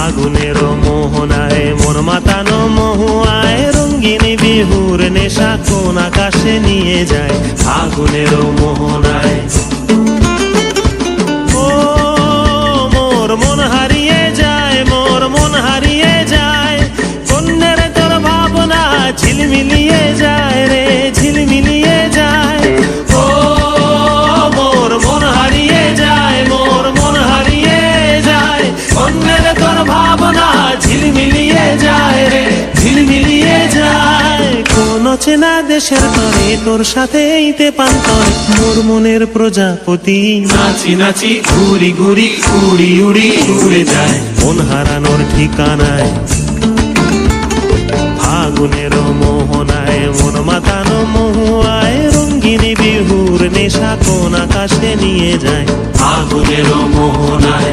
ফাগুনের মোহনায় মোর মাতানো মহুয়ায় রঙিন বিহুর নেশা কোন আকাশে নিয়ে যায় ফাগুনের মোহনায়। ও মোর মন হারিয়ে যায়, মোর মন হারিয়ে যায়, কন্যের তোর ভাবনা ঝিলমিলিয়ে যায় রে ঝিলমিলিয়ে যায়। ও মোর মন হারিয়ে যায়, মোর মন হারিয়ে যায়, কন্যের তোর ভাবনা ঝিলমিলিয়ে যায় রে ঝিলমিলিয়ে যায়। কোন চেনা দেশের তরে তোর সাথে এইতে পান্তর মোর মনের প্রজাপতি নাচি নাচি ঘুরি ঘুরি উড়ি উড়ি উড়ে যায় মন হারানোর ঠিকানায়। ফাগুনের মোহনায় মন মাতানো মহুয়ায় রঙিন বিহুর নেশা কোন আকাশে নিয়ে যায় ফাগুনের মোহনায়।